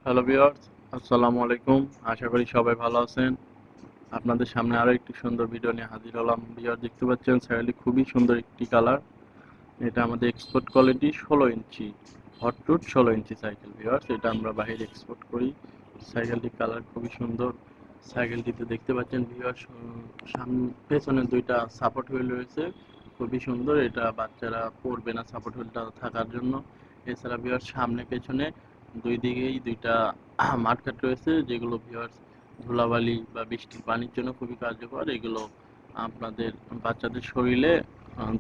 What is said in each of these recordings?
Hello viewers, আসসালামু আলাইকুম। আশা করি সবাই ভালো আছেন। আপনাদের সামনে আরো একটি সুন্দর ভিডিও নিয়ে হাজির হলাম। ভিউয়ার দেখতে পাচ্ছেন সাইকেলটি খুবই সুন্দর একটি কালার। এটা আমাদের এক্সপোর্ট কোয়ালিটি 16 ইঞ্চি হটরুট 16 ইঞ্চি সাইকেল। ভিউয়ার্স, এটা আমরা বাইরে এক্সপোর্ট করি। সাইকেলটির কালার খুবই সুন্দর। সাইকেলটিতে দেখতে পাচ্ছেন ভিউয়ার্স, সামনে পেছনে দুইটা সাপোর্ট হুইল রয়েছে, খুবই সুন্দর। এটা বাচ্চারা পড়বে না সাপোর্ট হুইলটা থাকার জন্য। এছাড়া ভিউয়ার্স সামনে পেছনে দুই দিকেই দুইটা মাঠঘাট রয়েছে, যেগুলো ভিউয়ার্স ধুলাবালি বা বৃষ্টির পানির জন্য খুবই কার্যকর। এগুলো আপনাদের বাচ্চাদের শরীরে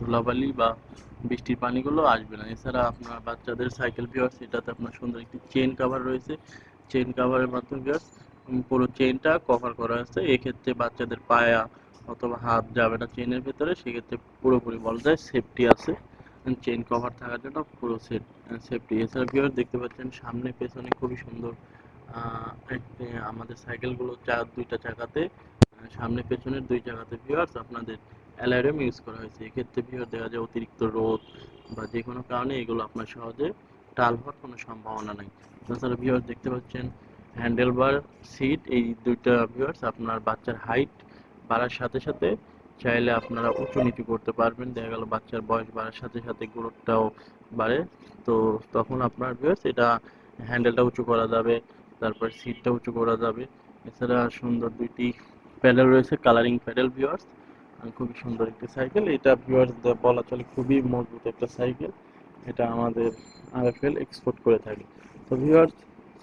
ধুলাবালি বা বৃষ্টির পানিগুলো আসবে না। এছাড়া আপনার বাচ্চাদের সাইকেল ভিউয়ার্স, এটাতে আপনার সুন্দর একটি চেইন কভার রয়েছে। চেইন কভারের মাধ্যমে ভিউয়ার্স পুরো চেইনটা কভার করা আছে। এক্ষেত্রে বাচ্চাদের পায়া অথবা হাত যাবে না চেইনের ভেতরে, সেক্ষেত্রে পুরোপুরি বলা যায় সেফটি আছে। চেইন কভার থাকার জন্য পুরো সেফটি। এছাড়া ভিউয়ার্স দেখতে পাচ্ছেন সামনে পেছনে খুবই সুন্দর আমাদের সাইকেলগুলো দুইটা চাকাতে, সামনে পেছনের দুই চাকাতে ভিউয়ার্স আপনাদের অ্যালার্ম ইউজ করা হয়েছে। এক্ষেত্রে ভিউয়ার দেখা যায় অতিরিক্ত রোদ বা যে কোনো কারণে এগুলো আপনার সহজে টাল হওয়ার কোনো সম্ভাবনা নেই। তাছাড়া ভিউয়ার্স দেখতে পাচ্ছেন হ্যান্ডেল বার, সিট, এই দুইটা ভিউয়ার্স আপনার বাচ্চার হাইট বাড়ার সাথে সাথে চাইলে আপনারা উঁচু নিচু করতে পারবেন। দেখা গেল বাচ্চার বয়স বাড়ার সাথে সাথে গ্রোথটাও বাড়ে, তো তখন আপনার ভিউয়ার্স এটা হ্যান্ডেলটা উঁচু করা যাবে, তারপর সিটটা উঁচু করা যাবে। এছাড়া সুন্দর দুইটি প্যাডেল রয়েছে, কালারিং প্যাডেল ভিউয়ার্স। খুবই সুন্দর একটি সাইকেল এটা ভিউয়ার্স, বলা চলে খুবই মজবুত একটা সাইকেল। এটা আমাদের আরএফএল এক্সপোর্ট করে থাকে। তো ভিউয়ার্স,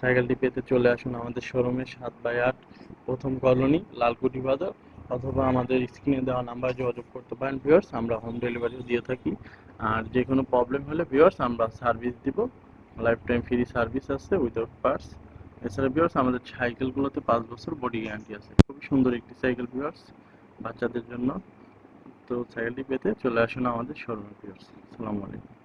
সাইকেলটি পেতে চলে আসুন আমাদের শোরুমে 7/8 প্রথম কলোনি, লালকুটি বাজার, অথবা আমাদের স্ক্রিনে দেওয়া নাম্বারে যোগাযোগ করতে পারেন ভিউয়ার্স। আমরা হোম ডেলিভারিও দিয়ে থাকি। আর যে কোনো প্রবলেম হলে ভিউয়ার্স আমরা সার্ভিস দিব, লাইফ টাইম ফ্রি সার্ভিস আছে উইদাউট পার্টস। এছাড়া ভিউয়ার্স আমাদের সাইকেলগুলোতে 5 বছর বডি গ্যারান্টি আছে। খুবই সুন্দর একটি সাইকেল ভিউয়ার্স বাচ্চাদের জন্য। তো সাইকেলটি পেতে চলে আসুন আমাদের শোরুমে ভিউয়ার্স। আসসালামু আলাইকুম।